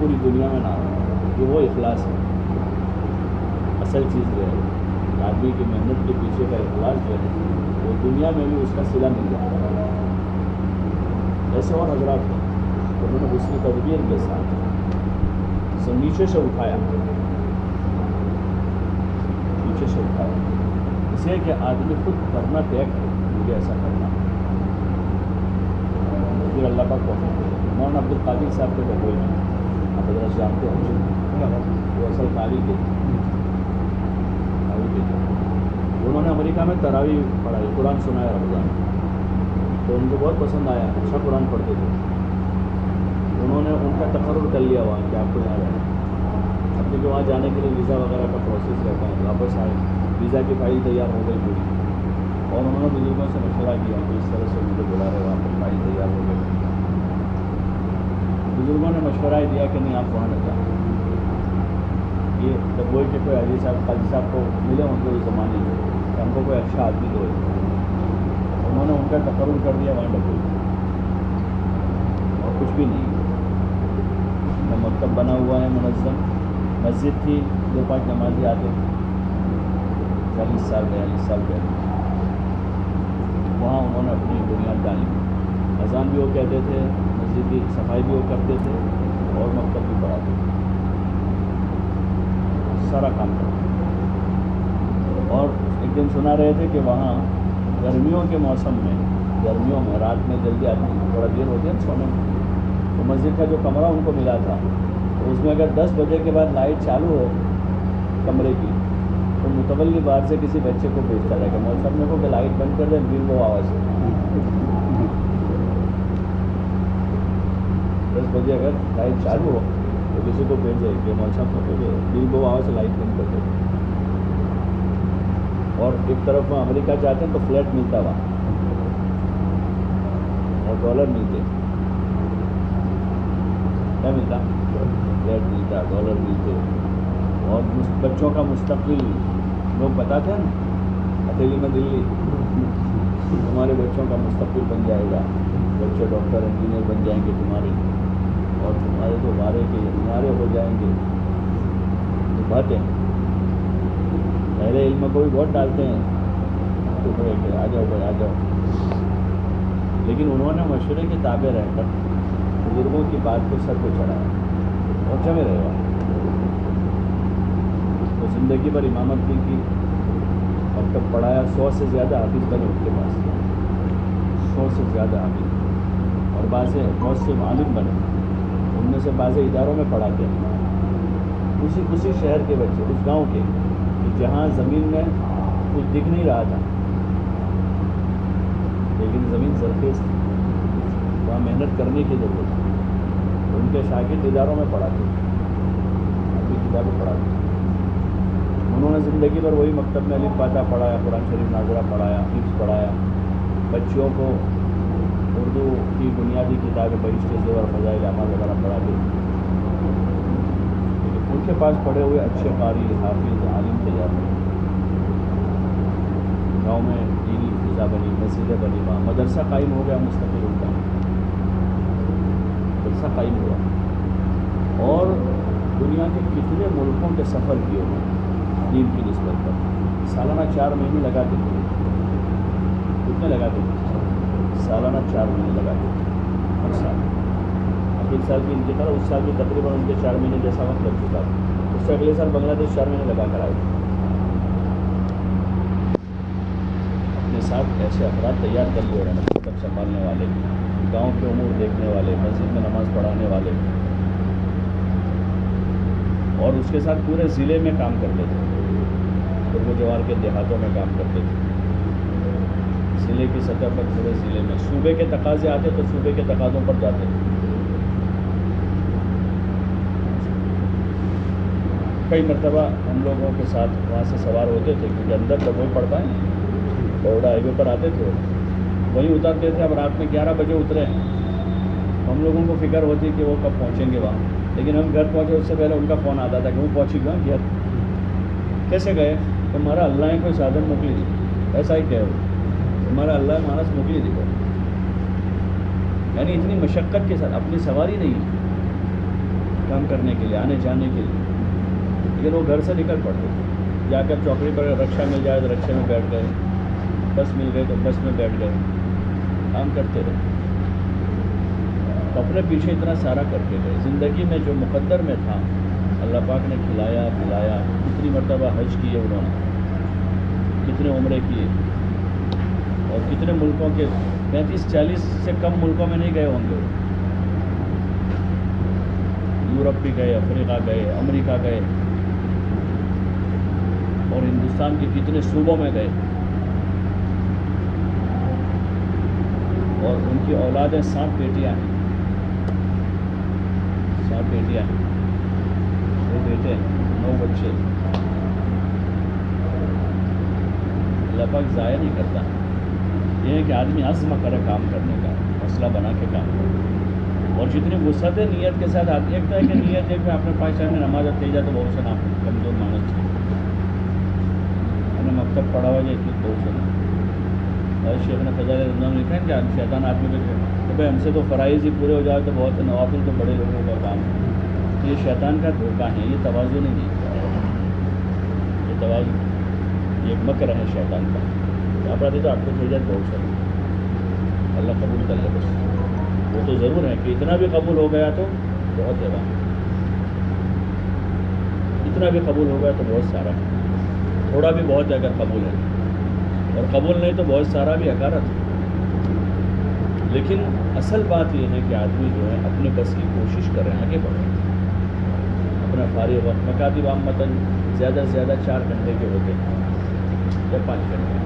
پوری دنیا میں نام ہے. یہ وہ اخلاص ہے، اصل چیز جو ہے آدمی کی محنت کے پیچھے کا اخلاص جو ہے وہ دنیا میں بھی اس کا صلہ مل جاتا ہے. ایسے اور حضرات ہیں انہوں نے حسن تدبیر کے ساتھ نیچے سے اٹھایا اس لیے کہ آدمی خود کرنا طے کرے مجھے ایسا کرنا. پھر اللہ کا توفیق ہے. مولانا عبد القادر صاحب کے بہوئی میں آپ حضرت جانتے ہیں وہ اصل قاری کے انہوں نے امریکہ میں تراویح پڑھائی، قرآن سنایا رمضان، تو ان کو بہت پسند آیا، اچھا قرآن پڑھتے تھے. انہوں نے ان کا تقرر کر لیا وہاں کہ آپ کو یہاں رہنا، اب کہ وہاں جانے کے لیے ویزا وغیرہ کا پروسیس رہتا ہے. واپس آئے، ویزا کی فائل تیار ہو گئی پوری، اور انہوں نے بزرگوں سے مشورہ کیا کہ اس طرح سے مجھے بلا رہے وہاں پر فائل تیار ہو گئی. بزرگوں نے مشورہ دیا کہ نہیں آپ وہاں نہ جائیں. یہ جب وہی کہ کوئی حاجی صاحب قاضی صاحب کو ملے ان کو اس زمانے میں کہ ہم کو کوئی اچھا آدمی دو، انہوں نے ان کا تقرر کر دیا وہاں ڈبوئی، اور کچھ بھی نہیں. مکتب بنا ہوا ہے منظم، مسجد تھی 2-5 نمازی آتے 40 سال 42 سال پہلے، وہاں انہوں نے اپنی بنیاد ڈالی. اذان بھی وہ کہتے تھے، مسجد کی صفائی بھی وہ کرتے تھے، اور مکتب بھی پڑھاتے تھے، سارا کام کرتے. اور ایک دن سنا رہے تھے کہ وہاں گرمیوں کے موسم میں، گرمیوں میں رات میں جلدی آدمی تھوڑا دیر ہوتی ہے سونے میں، تو مسجد کا جو کمرہ ان کو ملا تھا تو اس میں اگر 10 بجے کے بعد لائٹ چالو ہو کمرے کی تو متولی باہر سے کسی بچے کو بھیجتا رہے گا، مول صاحب میرے کو کہ لائٹ بند کر دیں بل وہ آواز 10 بجے اگر لائٹ چالو ہو تو کسی کو بھیجے کہ مول صاحب کو کہ بل وہ آواز سے لائٹ بند کر دے. اور ایک طرف وہ امریکہ جاتے ہیں تو فلیٹ ملتا وہاں اور ڈالر ملتے، کیا ملتا؟ فلیٹ ملتا، ڈالر ملتے، اور بچوں کا مستقبل لوگ بتاتے ہیں نا ہتھیلی میں دلی تمہارے بچوں کا مستقبل بن جائے گا، بچے ڈاکٹر انجینئر بن جائیں گے تمہارے، اور تمہارے تو بارے کے کنارے ہو جائیں گے. تو باتیں اہل علم کو بھی بہت ڈالتے ہیں تو کہ آ جاؤ بھائی آ جاؤ، لیکن انہوں نے مشورے کے تابع رہ کر بزرگوں کی بات کو سر کو چڑھایا اور جمے رہے. تو زندگی پر امامت بھی کی، مکتب پڑھایا، 100 سے زیادہ حافظ بنے ان کے پاس، 100 سے زیادہ حافظ، اور بعض بہت سے عالم بنے، ان میں سے بعض اداروں میں پڑھاتے ہیں اسی شہر کے بچے، اس گاؤں کے کہ جہاں زمین میں کچھ دکھ نہیں رہا تھا لیکن زمین زرخیز تھی، وہاں محنت کرنے کی ضرورت تھی. ان کے شاگرد اداروں میں پڑھاتے، اپنی کتابیں پڑھاتے. انہوں نے زندگی پر وہی مکتب میں الف فاتحہ پڑھایا، قرآن شریف ناظرہ پڑھایا، حفظ پڑھایا، بچوں کو اردو کی بنیادی کتابیں بہشت زیور فضائل اعمال وغیرہ پڑھاتے. ان کے پاس پڑھے ہوئے اچھے قاری حافظ عالم تیار ہوئے. گاؤں میں دینی فضا بنی، مسجدیں بنی، وہاں مدرسہ قائم ہو گیا، مستقل ان کا مدرسہ قائم ہوا. اور دنیا کے کتنے ملکوں کے سفر کیے ہوئے دین کی نسبت پر، سالانہ 4 مہینے لگاتے تھے. کتنے لگاتے تھے؟ سالانہ 4 مہینے لگاتے تھے ہر سال. اب 1 سال کی انتقال، اس سال بھی تقریباً ان کے 4 مہینے جیسا وقت لگ چکا تھا. اس سے اگلے سال بنگلہ دیش 4 مہینے لگا کر آئے. اپنے ساتھ ایسے افراد تیار کر لیے رہنا، مکتب سنبھالنے والے، گاؤں کے امور دیکھنے والے، مسجد میں نماز پڑھانے والے، اور اس کے ساتھ پورے ضلع میں کام کرتے تھے. پھر وہ جوار کے دیہاتوں میں کام کرتے تھے. ضلع کی سطح پر پورے ضلع میں صوبے کے تقاضے آتے تو صوبے کے تقاضوں پر جاتے تھے. کئی مرتبہ ہم لوگوں کے ساتھ وہاں سے سوار ہوتے تھے، کیونکہ اندر جب وہی پڑتا ہے بروڈا ہائی وے پر آتے تھے، وہیں اترتے تھے. اب رات میں 11 بجے اترے، ہم لوگوں کو فکر ہوتی کہ وہ کب پہنچیں گے وہاں. لیکن ہم گھر پہنچے اس سے پہلے ان کا فون آتا تھا کہ وہ پہنچی گیا گھر. کیسے گئے؟ تمہارا اللہ ہے کوئی سادن موکلی دی. ایسا ہی کہہ رہے تمہارا اللہ مانس موکلی دی. یعنی اتنی مشقت کے ساتھ، اپنی سواری نہیں کام کرنے کے لیے، آنے جانے کے لیے. لیکن وہ گھر سے نکل پڑتے تھے. جا کر چوکڑی پر رکشا مل جائے تو رکشے میں بیٹھ گئے، بس مل گئے تو بس میں بیٹھ گئے، کام کرتے رہے. تو اپنے پیچھے اتنا سارا کر کے گئے. زندگی میں جو مقدر میں تھا اللہ پاک نے کھلایا پلایا. کتنی مرتبہ حج کیے انہوں نے، کتنے عمرے کیے، اور کتنے ملکوں کے 35-40 سے کم ملکوں میں نہیں گئے ہوں گے. یورپ بھی گئے، افریقہ گئے، امریکہ گئے، اور ہندوستان کے کتنے صوبوں میں گئے. اور ان کی اولادیں 7 بیٹیاں ہیں، 7 بیٹیاں ہیں، 2 بیٹے ہیں، 9 بچے. اللہ پاک ضائع نہیں کرتا. یہ ہے کہ آدمی عزم کرے کام کرنے کا، حوصلہ بنا کے کام کرے. اور جتنی وسعت نیت کے ساتھ آتی ہے کہ نیت ہے کہ اپنے پاس میں نماز اٹھ جائے تو بہت سے نام کمزور مانس چاہیے. ہم نے مکتب پڑھا ہوا جائے بہت سے نام. اور شیخ نے فضائل رمضان لکھا ہے کہ شیطان آدمی کو کہ بھائی ہم سے تو فرائض ہی پورے ہو جائے تو بہت نوافل تو بڑے لوگوں کا کام ہے. تو یہ شیطان کا دھوکہ ہے، یہ توازن نہیں ہے. یہ توازن، یہ ایک مکر ہے شیطان کا. آپ آتے تو آپ کو بھیجا بہت سارے اللہ قبول کر لے. بس وہ تو ضرور ہے کہ اتنا بھی قبول ہو گیا تو بہت ہے. اتنا بھی قبول ہو گیا تو بہت سارا ہے. تھوڑا بھی بہت ہے اگر قبول ہے، اور قبول نہیں تو بہت سارا بھی حقارت ہے. لیکن اصل بات یہ ہے کہ آدمی جو ہے اپنے بس کی کوشش کر رہے ہیں، آگے بڑھ رہے ہیں. اپنا فارغ وقت مکاتب عامتاً زیادہ سے زیادہ 4 گھنٹے کے ہوتے ہیں یا 5 گھنٹے،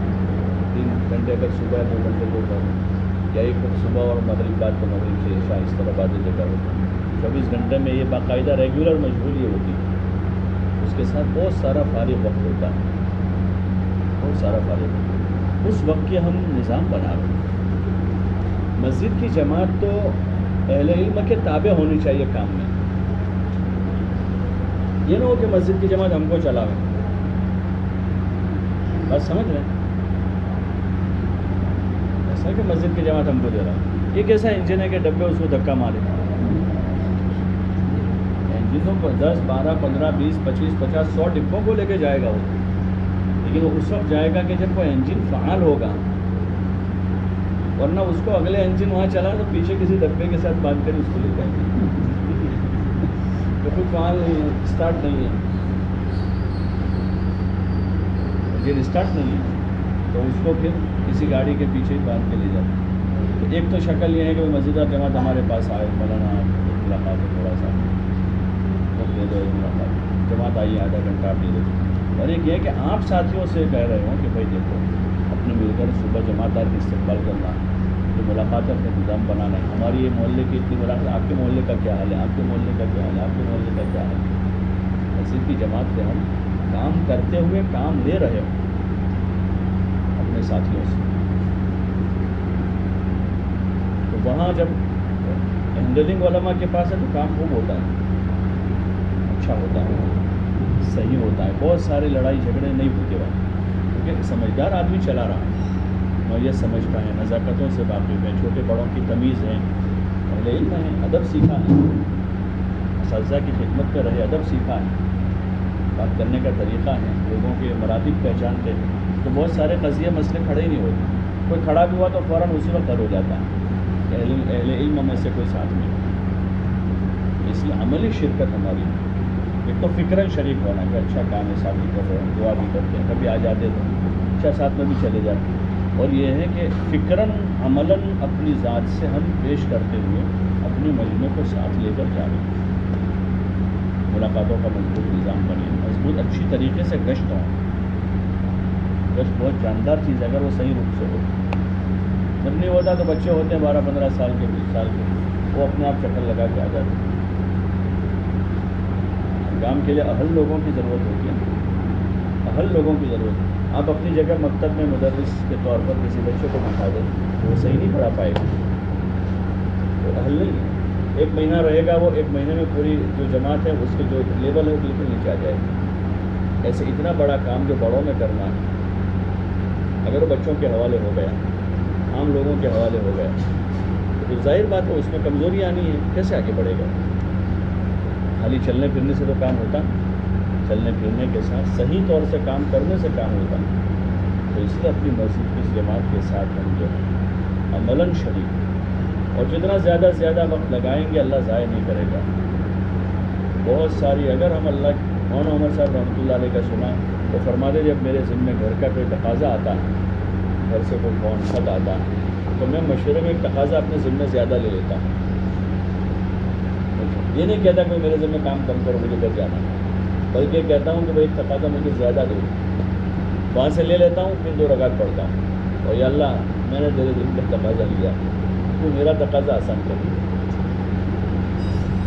3 گھنٹے اگر صبح 2 گھنٹے دوپہر، یا ایک وقت صبح اور مغرب بعد تو مغرب سے عشاء اس طرح باتیں لے کر ہوتا ہے. 24 گھنٹے میں یہ باقاعدہ ریگولر مشغولی ہوتی ہے. اس کے ساتھ بہت سارا فارغ وقت ہوتا ہے، بہت سارا فارغ وقت. اس وقت کے ہم نظام بنا رہے ہیں. مسجد کی جماعت تو اہل علم کے تابع ہونی چاہیے کام میں. یہ نہ ہو کہ مسجد کی جماعت ہم کو چلاوے. بات سمجھ رہے ہیں؟ ایسا کہ مسجد کی جماعت ہم کو دے رہا ہے. یہ کیسا انجن ہے کہ ڈبے اس کو دھکا مارے. انجنوں کو 10 12 15 20 25 50 100 ڈبوں کو لے کے جائے گا وہ. لیکن وہ اس وقت جائے گا کہ جب وہ انجن فعال ہوگا، ورنہ اس کو اگلے انجن وہاں چلا تو پیچھے کسی ڈبے کے ساتھ باندھ کر اس کو لے جائیں گے. تو کوئی فعال اسٹارٹ نہیں ہے، انجن اسٹارٹ نہیں ہے، تو اس کو پھر کسی گاڑی کے پیچھے ہی باندھ کے لے جاتے ہیں. تو ایک تو شکل یہ ہے کہ مسجد اور جماعت ہمارے پاس آئے، مولانا ملاقات تھوڑا سا دے دو، ملاقات جماعت آئیے، آدھا گھنٹہ آپ دے دو. اور ایک یہ ہے کہ آپ ساتھیوں سے کہہ رہے ہوں کہ بھائی دیکھو اپنے مل کر صبح جماعت دار کی استقبال کرنا، جو ملاقات کا نظام بنانا ہے. ہماری یہ محلے کی اتنی ملاقات، آپ کے محلے کا کیا حال ہے، آپ کے محلے کا کیا حال ہے، آپ کے محلے کا کیا حال ہے. مسجد کی جماعت سے ہم کام کرتے ہوئے کام لے رہے ہوں اپنے ساتھیوں سے. تو وہاں جب ہینڈلنگ علماء کے پاس ہے تو کام خوب ہوتا ہے، اچھا ہوتا ہے، صحیح ہوتا ہے. بہت سارے لڑائی جھگڑے نہیں ہوتے وہاں، کیونکہ سمجھدار آدمی چلا رہا ہے، نوعیت سمجھتا ہے، نزاکتوں سے واقف ہے، چھوٹے بڑوں کی تمیز ہے، اہل علم ہے، ادب سیکھا ہے، اساتذہ کی خدمت پہ رہے، ادب سیکھا ہے. بات کرنے کا طریقہ ہے، لوگوں کے مراتب پہچانتے ہیں، تو بہت سارے قضیے مسئلے کھڑے ہی نہیں ہوتے. کوئی کھڑا بھی ہوا تو فوراً اسی وقت حل ہو جاتا ہے، اہل علم میں سے کوئی ساتھ نہیں. اس لیے عملی شرکت ہماری، ایک تو فکراً شریک ہونا کہ اچھا کام ہے، ساتھ بھی کر رہے ہیں، دعا بھی کرتے ہیں، کبھی آ جاتے تو اچھا ساتھ میں بھی چلے جاتے. اور یہ ہے کہ فکراً عملاً اپنی ذات سے ہم پیش کرتے ہوئے اپنے مجموعے کو ساتھ لے کر جا رہے ہیں. ملاقاتوں کا مضبوط نظام بنے، مضبوط اچھی طریقے سے گشت ہوں. گشت بہت جاندار چیز ہے اگر وہ صحیح روپ سے ہو. جب نہیں ہوتا تو بچے ہوتے ہیں 12-15 سال کے 20 سال کے، وہ اپنے آپ چکر لگا کے آ جاتے ہیں. کام کے لیے اہل لوگوں کی ضرورت ہوتی ہے، اہل لوگوں کی ضرورت ہے. آپ اپنی جگہ مکتب میں مدرس کے طور پر کسی بچے کو بٹھا دیں وہ صحیح نہیں پڑھا پائے گا، وہ اہل نہیں ہے. 1 مہینہ رہے گا، وہ 1 مہینے میں پوری جو جماعت ہے اس کے جو لیول ہے وہ بالکل نیچے آ جائے گا. ایسے اتنا بڑا کام جو بڑوں میں کرنا ہے، اگر وہ بچوں کے حوالے ہو گیا، عام لوگوں کے حوالے ہو گیا تو ظاہر بات ہے اس میں کمزوری آنی ہے. کیسے آگے بڑھے گا؟ خالی چلنے پھرنے سے تو کام ہوتا، چلنے پھرنے کے ساتھ صحیح طور سے کام کرنے سے کام ہوتا. تو اس لیے اپنی مسجد کی جماعت کے ساتھ ہم جو ہے عملاً شریک، اور جتنا زیادہ سے زیادہ وقت لگائیں گے اللہ ضائع نہیں کرے گا. بہت ساری اگر ہم اللہ مولانا عمر صاحب رحمۃ اللہ علیہ کا سنا، وہ فرماتے جب میرے ذمے گھر کا کوئی تقاضا آتا ہے، گھر سے کوئی فون خط آتا ہے تو میں مشورے میں ایک تقاضا اپنے ذمے زیادہ لے لیتا ہوں. یہ نہیں کہتا کہ میرے ذمہ کام کم کرو مجھے گھر جانا، بلکہ کہتا ہوں کہ بھائی تقاضا مجھے زیادہ دو. وہاں سے لے لیتا ہوں، پھر 2 رکعت پڑھتا ہوں، اور یا اللہ میں نے تیرے دل کا تقاضا لیا، تو میرا تقاضا آسان کر دے.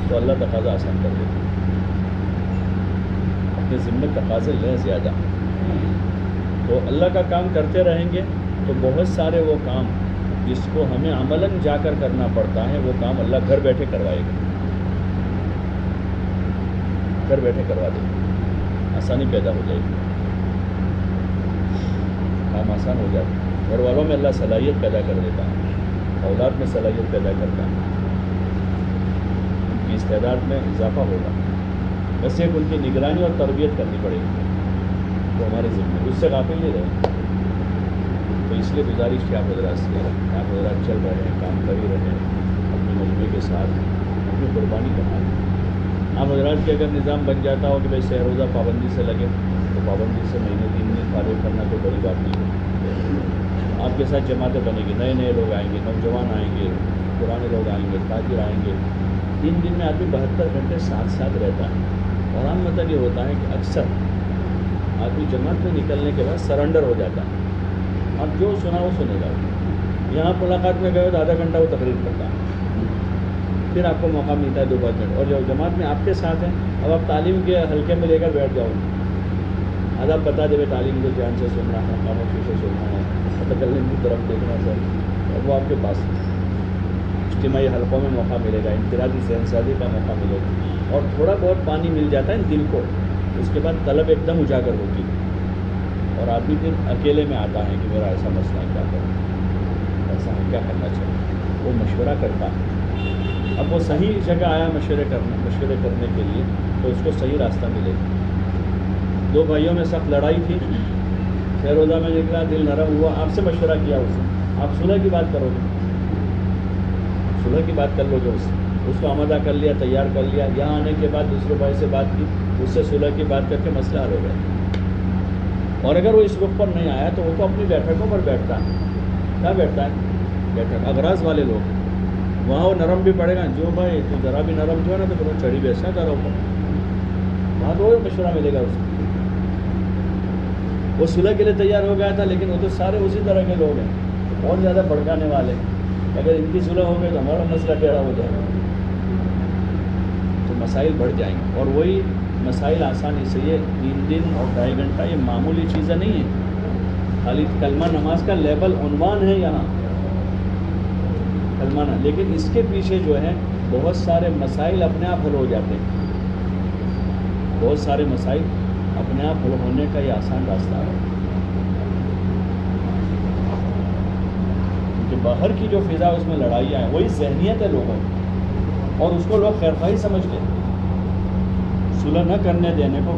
تو اللہ تقاضا آسان کر دے. اپنے ذمہ تقاضے لیں زیادہ، تو اللہ کا کام کرتے رہیں گے تو بہت سارے وہ کام جس کو ہمیں عملاً جا کر کرنا پڑتا ہے وہ کام اللہ گھر بیٹھے کروائے گا. گھر بیٹھے کروا دے گا، آسانی پیدا ہو جائے گی، کام آسان ہو جاتا ہے. گھر والوں میں اللہ صلاحیت پیدا کر دیتا ہے، اولاد میں صلاحیت پیدا کرتا ہے، ان کی استعداد میں اضافہ ہوگا. بس ایک ان کی نگرانی اور تربیت کرنی پڑے گی، وہ ہمارے ذمہ، اس سے غافل نہیں رہے. تو اس لیے گزارش کیا حضرات سے، آپ حضرات چل رہے ہیں، کام کر ہی رہے ہیں، اپنے مجموعے کے ساتھ اپنی قربانی کرنا ہے. آپ حضرات کے اگر نظام بن جاتا ہو کہ بھائی سہ روزہ پابندی سے لگے تو پابندی سے مہینے 3 دن فارغ کرنا کوئی بڑی بات نہیں ہے. آپ کے ساتھ جماعتیں بنے گی، نئے لوگ آئیں گے، نوجوان آئیں گے، پرانے لوگ آئیں گے، تاجر آئیں گے. 3 دن میں آدمی 72 گھنٹے ساتھ رہتا ہے. اور عام مطلب یہ ہوتا ہے کہ اکثر آدمی جماعت میں نکلنے کے بعد سرنڈر ہو جاتا ہے. اب جو سنا وہ سنے گا. یہاں ملاقات میں گئے تو آدھا گھنٹہ وہ تقریر کرتا ہے، پھر آپ کو موقع ملتا ہے 2-5 منٹ. اور جو جماعت میں آپ کے ساتھ ہیں، اب آپ تعلیم کے حلقے میں لے کر بیٹھ جاؤ، اب آپ بتا دے تعلیم کو دھیان سے سننا ہے، خاموشی سے سننا ہے، متکلم کی طرف دیکھنا ہے، اور وہ آپ کے پاس اجتماعی حلقوں میں موقع ملے گا، انفرادی ذہن سازی کا موقع ملے گا، اور تھوڑا بہت پانی مل جاتا ہے دل کو. اس کے بعد طلب ایک دم اجاگر ہوتی ہے، اور آدمی پھر اکیلے میں آتا ہے کہ میرا ایسا مسئلہ ہے، کیا کروں، ایسا ہے کیا کرنا چاہیے. وہ مشورہ کرتا ہے. اب وہ صحیح جگہ آیا مشورے کرنے کے لیے تو اس کو صحیح راستہ ملے گا. 2 بھائیوں میں سخت لڑائی تھی، 6 روزہ میں نکلا، دل نرم ہوا، آپ سے مشورہ کیا اس سے، آپ صلح کی بات کرو گے، صلح کی بات کر لو گے، اس کو آمادہ کر لیا، تیار کر لیا. یہاں آنے کے بعد دوسرے بھائی سے بات کی، اس سے صلح کی بات کر کے مسئلہ حل ہو گیا. اور اگر وہ اس رخ پر نہیں آیا تو وہ تو اپنی بیٹھکوں پر بیٹھتا ہے. کیا بیٹھتا ہے؟ بیٹھک اغراض والے لوگ، وہاں وہ نرم بھی پڑے گا. جو بھائی تو ذرا بھی نرم جو ہے نا تو پھر وہ چڑھی بیچنا ذرا اوپر، وہاں تو وہ مشورہ ملے گا اس کو. وہ صلح کے لیے تیار ہو گیا تھا، لیکن وہ تو سارے اسی طرح کے لوگ ہیں، بہت زیادہ بھڑکانے والے. اگر ان کی صلح ہو گئی تو ہمارا مسئلہ ٹیڑھا ہو جائے گا، تو مسائل بڑھ جائیں گے. اور وہی مسائل آسانی سے، یہ 3 دن اور 2.5 گھنٹہ یہ معمولی چیزیں نہیں ہیں. خالی کلمہ نماز کا لیبل عنوان ہے یہاں کلمہ نہ، لیکن اس کے پیچھے جو ہے بہت سارے مسائل اپنے آپ حل ہو جاتے ہیں. بہت سارے مسائل اپنے آپ حل ہونے کا یہ آسان راستہ ہے. کہ باہر کی جو فضا اس میں لڑائیاں ہیں، وہی ذہنیت ہے لوگوں کی، اور اس کو لوگ خیر خواہی سمجھتے ہیں. સુલહ ન કરને દેને કો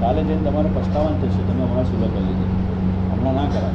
કાલે જઈને તમારે પછતાવાનું થશે, તમે હમણાં સુલહ કરી લીધી, હમણાં ના કરાય.